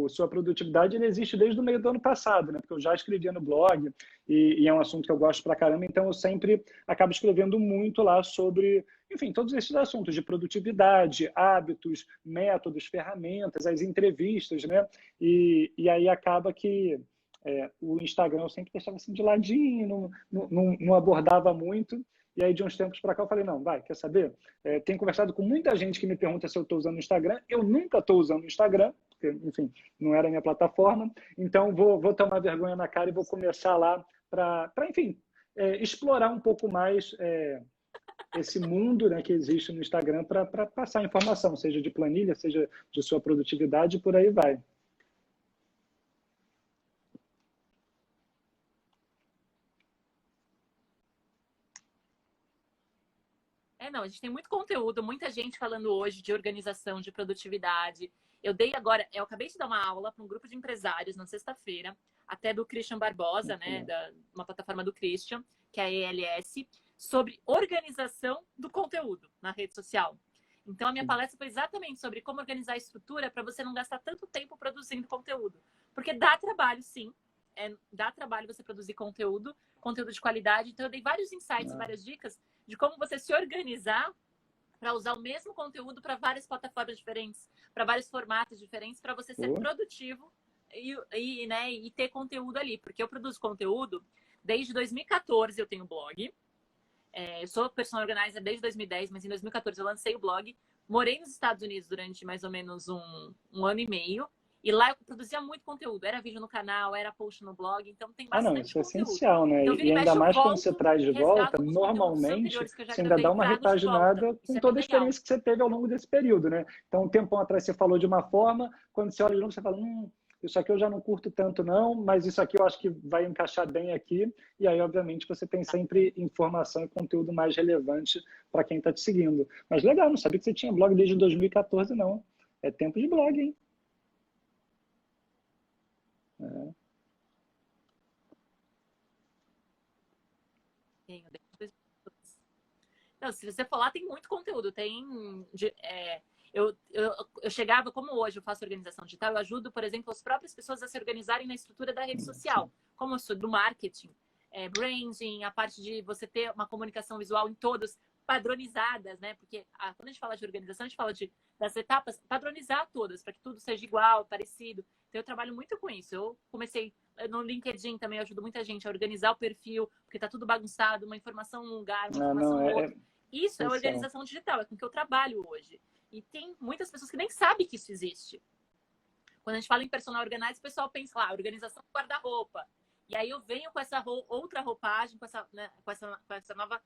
sua produtividade ele existe desde o meio do ano passado, né? Porque eu já escrevia no blog e é um assunto que eu gosto pra caramba, então eu sempre acabo escrevendo muito lá sobre, enfim, todos esses assuntos de produtividade, hábitos, métodos, ferramentas, as entrevistas, né? E aí acaba que o Instagram eu sempre deixava assim de ladinho, não abordava muito. E aí, de uns tempos para cá, eu falei, não, vai, quer saber? Tenho conversado com muita gente que me pergunta se eu estou usando o Instagram. Eu nunca estou usando o Instagram, porque, enfim, não era a minha plataforma. Então, vou tomar vergonha na cara e vou começar lá para enfim, explorar um pouco mais esse mundo, né, que existe no Instagram para passar informação, seja de planilha, seja de sua produtividade, e por aí vai. Não, a gente tem muito conteúdo, muita gente falando hoje de organização, de produtividade. Eu dei agora, eu acabei de dar uma aula para um grupo de empresários na sexta-feira, até do Christian Barbosa, Muito né, legal. uma plataforma do Christian, que é a ELS, sobre organização do conteúdo na rede social. Então, a minha Sim. palestra foi exatamente sobre como organizar a estrutura para você não gastar tanto tempo produzindo conteúdo. Porque dá trabalho, sim. Dá trabalho você produzir conteúdo de qualidade. Então, eu dei vários insights, várias dicas de como você se organizar para usar o mesmo conteúdo para várias plataformas diferentes, para vários formatos diferentes, para você ser produtivo e ter conteúdo ali. Porque eu produzo conteúdo desde 2014, eu tenho blog. Eu sou personal organizer desde 2010, mas em 2014 eu lancei o blog. Morei nos Estados Unidos durante mais ou menos um ano e meio. E lá eu produzia muito conteúdo. Era vídeo no canal, era post no blog. Então tem bastante isso é conteúdo. essencial, né? Então, E ainda mais quando você traz de volta, alguns normalmente anteriores que eu já você ainda gravei dá e uma trago de volta. repaginada com Isso é toda a bem legal. experiência que você teve ao longo desse período, né? Então, um tempão atrás você falou de uma forma, quando você olha de novo, você fala, isso aqui eu já não curto tanto não, mas isso aqui eu acho que vai encaixar bem aqui. E aí, obviamente, você tem sempre informação e conteúdo mais relevante para quem está te seguindo. Mas legal, não sabia que você tinha blog desde 2014, não. É tempo de blog, hein? Tenho, Não, se você for lá, tem muito conteúdo. Eu chegava, como hoje eu faço organização digital, eu ajudo, por exemplo, as próprias pessoas a se organizarem na estrutura da rede social. Como eu sou do marketing, branding, a parte de você ter uma comunicação visual em todos, padronizadas, né? Porque quando a gente fala de organização, a gente fala das etapas, padronizar todas, para que tudo seja igual, parecido. Então, eu trabalho muito com isso. Eu comecei no LinkedIn também, eu ajudo muita gente a organizar o perfil, porque tá tudo bagunçado, uma informação num lugar, uma informação no outro. Isso é organização digital, é com que eu trabalho hoje. E tem muitas pessoas que nem sabem que isso existe. Quando a gente fala em personal organizer, o pessoal pensa lá, organização do guarda-roupa. E aí eu venho com essa outra roupagem, com essa nova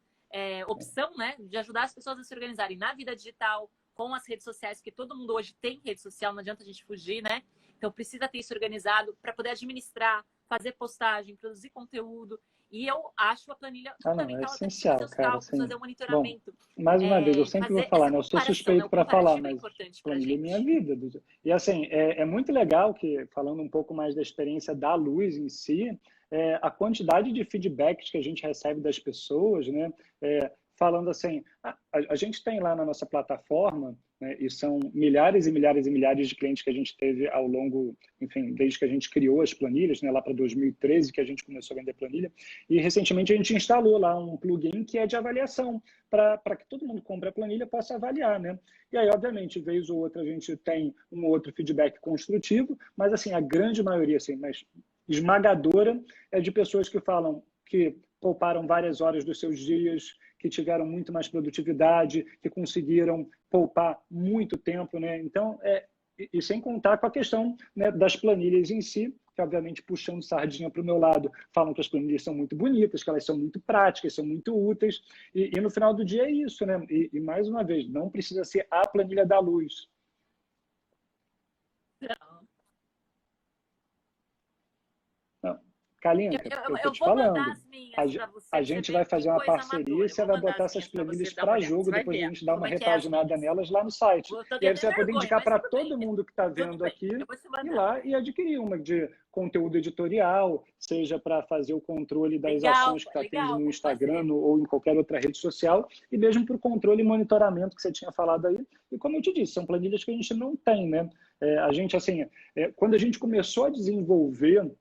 opção, né, de ajudar as pessoas a se organizarem na vida digital, com as redes sociais, porque todo mundo hoje tem rede social, não adianta a gente fugir, né? Então precisa ter isso organizado para poder administrar, fazer postagem, produzir conteúdo. E eu acho a planilha fundamental, é essencial, fazer os cara, cálculos, assim, fazer o monitoramento. Bom, mais uma vez, eu sempre vou falar, né? Eu sou suspeito para falar, mas planilha é minha vida. E assim, é muito legal que, falando um pouco mais da experiência da Luz em si, a quantidade de feedbacks que a gente recebe das pessoas, né? Falando assim, a gente tem lá na nossa plataforma, né, e são milhares e milhares e milhares de clientes que a gente teve ao longo, enfim, desde que a gente criou as planilhas, né, lá para 2013 que a gente começou a vender planilha, e recentemente a gente instalou lá um plugin que é de avaliação, para que todo mundo que compra a planilha possa avaliar, né? E aí, obviamente, vez ou outra a gente tem um outro feedback construtivo, mas assim, a grande maioria, assim, mas esmagadora, é de pessoas que falam que pouparam várias horas dos seus dias, que tiveram muito mais produtividade, que conseguiram poupar muito tempo, né? Então, e sem contar com a questão, né, das planilhas em si, que obviamente puxando sardinha para o meu lado, falam que as planilhas são muito bonitas, que elas são muito práticas, são muito úteis, e no final do dia é isso, né? E mais uma vez, não precisa ser a planilha da Luz. Kalinka, eu estou te falando, a gente vai fazer uma parceria e você vai botar essas planilhas para jogo, depois a gente dá uma repaginada nelas lá no site. E aí você vai poder indicar para todo mundo que está vendo aqui ir lá e adquirir uma de conteúdo editorial, seja para fazer o controle das ações que está tendo no Instagram ou em qualquer outra rede social, e mesmo para o controle e monitoramento que você tinha falado aí. E como eu te disse, são planilhas que a gente não tem, né? A gente, assim, quando a gente começou a desenvolver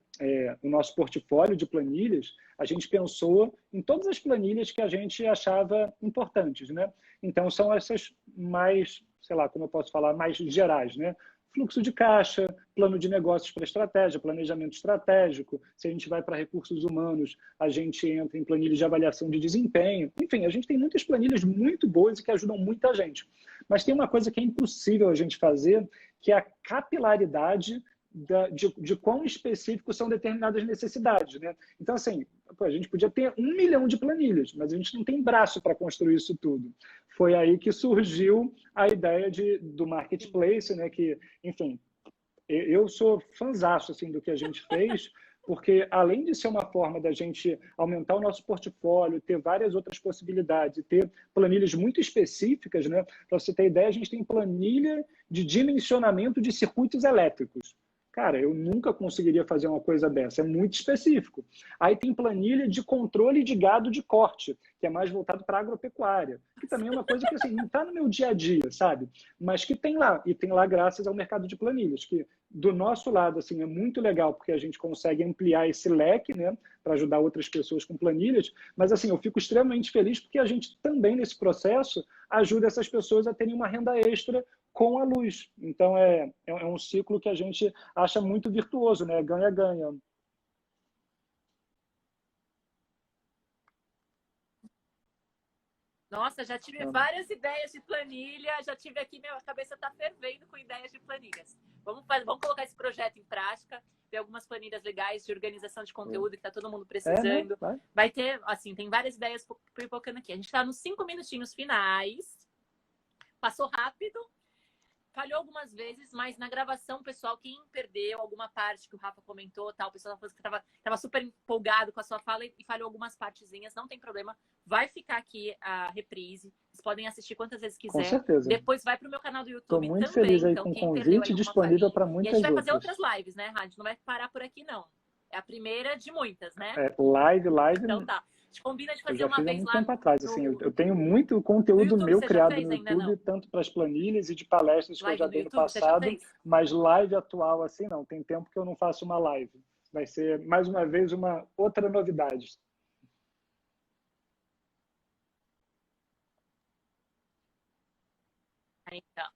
o nosso portfólio de planilhas, a gente pensou em todas as planilhas que a gente achava importantes, né? Então, são essas mais, sei lá, como eu posso falar, mais gerais, né? Fluxo de caixa, plano de negócios para estratégia, planejamento estratégico. Se a gente vai para recursos humanos, a gente entra em planilhas de avaliação de desempenho. Enfim, a gente tem muitas planilhas muito boas e que ajudam muita gente. Mas tem uma coisa que é impossível a gente fazer, que é a capilaridade de quão específicos são determinadas necessidades, né? Então, assim, a gente podia ter 1 milhão de planilhas, mas a gente não tem braço para construir isso tudo. Foi aí que surgiu a ideia do marketplace, né? Que, enfim, eu sou fãzaço, assim, do que a gente fez, porque além de ser uma forma da gente aumentar o nosso portfólio, ter várias outras possibilidades, ter planilhas muito específicas, né? Para você ter ideia, a gente tem planilha de dimensionamento de circuitos elétricos. Cara, eu nunca conseguiria fazer uma coisa dessa, é muito específico. Aí tem planilha de controle de gado de corte, que é mais voltado para agropecuária, que também é uma coisa que assim, não está no meu dia a dia, sabe? Mas que tem lá, e tem lá graças ao mercado de planilhas, que do nosso lado assim, é muito legal, porque a gente consegue ampliar esse leque, né, para ajudar outras pessoas com planilhas, mas assim, eu fico extremamente feliz porque a gente também nesse processo ajuda essas pessoas a terem uma renda extra com a luz. Então, é um ciclo que a gente acha muito virtuoso, né? Ganha-ganha. Nossa, já tive várias ideias de planilha, já tive aqui, minha cabeça está fervendo com ideias de planilhas. Vamos colocar esse projeto em prática, ver algumas planilhas legais de organização de conteúdo que está todo mundo precisando. Né? Vai ter, assim, tem várias ideias pipocando aqui. A gente está nos 5 minutinhos finais. Passou rápido. Falhou algumas vezes, mas na gravação, pessoal, quem perdeu alguma parte que o Rafa comentou, tal, o pessoal que estava super empolgado com a sua fala e falhou algumas partezinhas, não tem problema. Vai ficar aqui a reprise. Vocês podem assistir quantas vezes quiser. Com certeza. Depois vai pro meu canal do YouTube também. Estou muito também. feliz aí então, com o quem convite disponível para muitas outras. E a gente vai fazer outras lives, né, Rádio? Não vai parar por aqui, não. É a primeira de muitas, né? Live. Então tá. A gente combina de fazer eu já uma fiz há vez muito lá. tempo atrás. Assim, eu tenho muito conteúdo YouTube, meu criado fez, no YouTube, tanto para as planilhas e de palestras live que eu já dei no YouTube, passado, mas live atual, assim, não. Tem tempo que eu não faço uma live. Vai ser, mais uma vez, uma outra novidade. Então,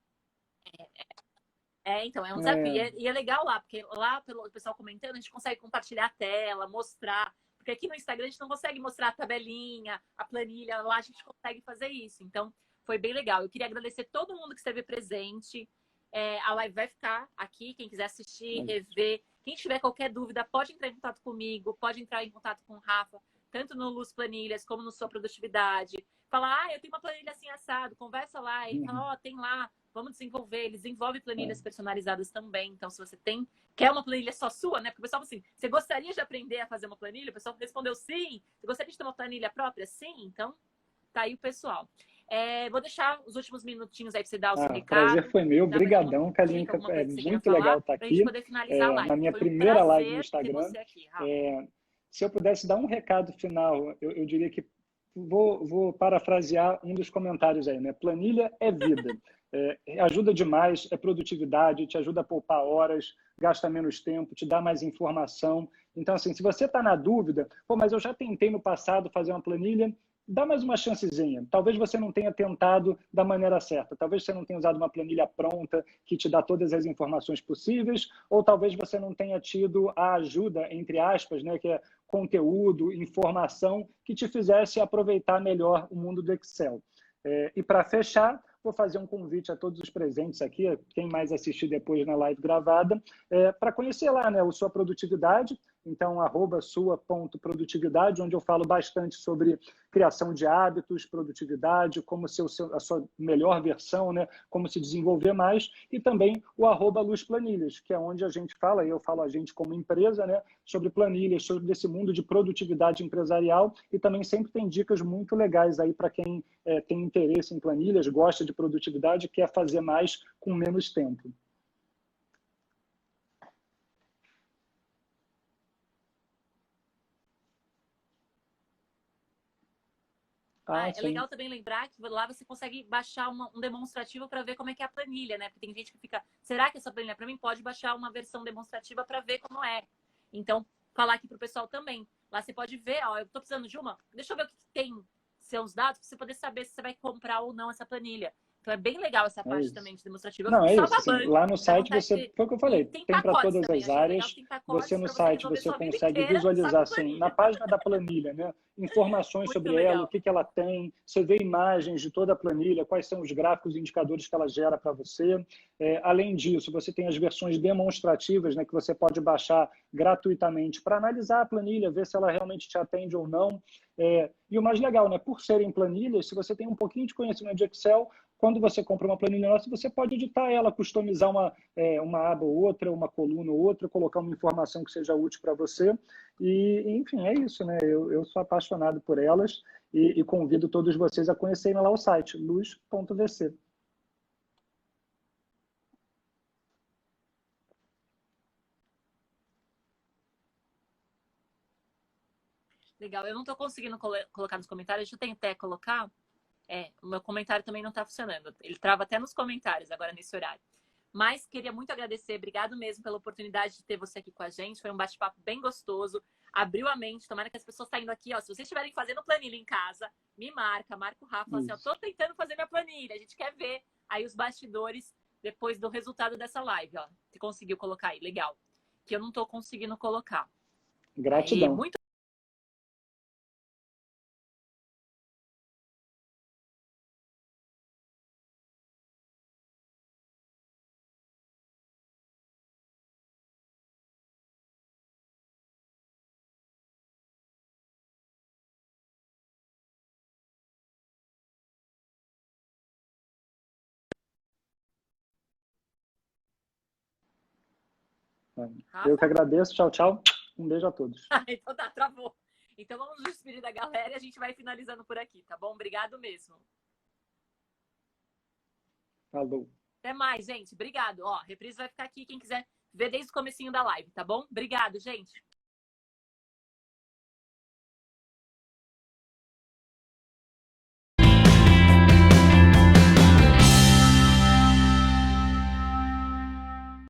então, é um desafio. E é legal lá, porque lá, pelo pessoal comentando, a gente consegue compartilhar a tela, mostrar. Porque aqui no Instagram a gente não consegue mostrar a tabelinha, a planilha. Lá a gente consegue fazer isso. Então, foi bem legal. Eu queria agradecer todo mundo que esteve presente. A live vai ficar aqui. Quem quiser assistir, rever. Quem tiver qualquer dúvida, pode entrar em contato comigo, pode entrar em contato com o Rafa, tanto no Luz Planilhas como no Sua Produtividade. Falar, eu tenho uma planilha assim assado, conversa lá. E fala, tem lá. Vamos desenvolver. Eles desenvolvem planilhas personalizadas também. Então, se você quer uma planilha só sua, né? Porque o pessoal fala assim, você gostaria de aprender a fazer uma planilha? O pessoal respondeu sim. Você gostaria de ter uma planilha própria? Sim. Então, tá aí o pessoal. Vou deixar os últimos minutinhos aí para você dar o seu recado. O prazer foi meu. Obrigadão, Kalinka. É muito legal estar aqui. Pra gente poder finalizar a live. Na minha primeira live no Instagram. Se eu pudesse dar um recado final, eu diria que vou parafrasear um dos comentários aí, né? Planilha é vida. Ajuda demais, é produtividade, te ajuda a poupar horas, gasta menos tempo, te dá mais informação. Então, assim, se você está na dúvida, mas eu já tentei no passado fazer uma planilha, dá mais uma chancezinha. Talvez você não tenha tentado da maneira certa. Talvez você não tenha usado uma planilha pronta que te dá todas as informações possíveis, ou talvez você não tenha tido a ajuda, entre aspas, né, que é conteúdo, informação, que te fizesse aproveitar melhor o mundo do Excel. E para fechar, vou fazer um convite a todos os presentes aqui, quem mais assistir depois na live gravada, para conhecer lá, né, o Sua Produtividade. Então, @sua.produtividade, onde eu falo bastante sobre criação de hábitos, produtividade, como ser a sua melhor versão, né? Como se desenvolver mais, e também o @luzplanilhas, que é onde a gente fala, e eu falo a gente como empresa, né? Sobre planilhas, sobre esse mundo de produtividade empresarial, e também sempre tem dicas muito legais aí para quem tem interesse em planilhas, gosta de produtividade, quer fazer mais com menos tempo. É legal também lembrar que lá você consegue baixar um demonstrativo para ver como é que é a planilha, né? Porque tem gente que fica, será que essa planilha é para mim? Pode baixar uma versão demonstrativa para ver como é. Então, falar aqui para o pessoal também. Lá você pode ver, eu estou precisando de uma, deixa eu ver o que tem seus dados para você poder saber se você vai comprar ou não essa planilha. Então é bem legal essa parte também de demonstrativa. Não, é isso. Assim, lá no site foi o que eu falei. Tem para todas as áreas. Você no site você consegue visualizar assim, na página da planilha, né? Informações sobre ela, o que ela tem. Você vê imagens de toda a planilha, quais são os gráficos e indicadores que ela gera para você. Além disso, você tem as versões demonstrativas, né? Que você pode baixar gratuitamente para analisar a planilha, ver se ela realmente te atende ou não. E o mais legal, né? Por serem planilhas, se você tem um pouquinho de conhecimento de Excel, quando você compra uma planilha nossa, você pode editar ela, customizar uma aba ou outra, uma coluna ou outra, colocar uma informação que seja útil para você. E, enfim, é isso, né? Eu sou apaixonado por elas e convido todos vocês a conhecerem lá o site, luz.vc. Legal. Eu não tô conseguindo colocar nos comentários. Deixa eu tentar colocar. O meu comentário também não tá funcionando. Ele trava até nos comentários agora nesse horário. Mas queria muito agradecer. Obrigado mesmo pela oportunidade de ter você aqui com a gente. Foi um bate-papo bem gostoso. Abriu a mente. Tomara que as pessoas saindo aqui, ó. Se vocês estiverem fazendo planilha em casa, me marca o Rafa. Fala assim, eu tô tentando fazer minha planilha. A gente quer ver aí os bastidores depois do resultado dessa live, ó. Você conseguiu colocar aí. Legal. Que eu não tô conseguindo colocar. Gratidão. Aí, muito Eu que Rafa? agradeço. Tchau, tchau. Um beijo a todos. Então tá, travou. Então vamos nos despedir da galera e a gente vai finalizando por aqui, tá bom? Obrigado mesmo. Falou. Até mais, gente. Obrigado. Ó, a reprise vai ficar aqui, quem quiser ver desde o comecinho da live, tá bom? Obrigado, gente.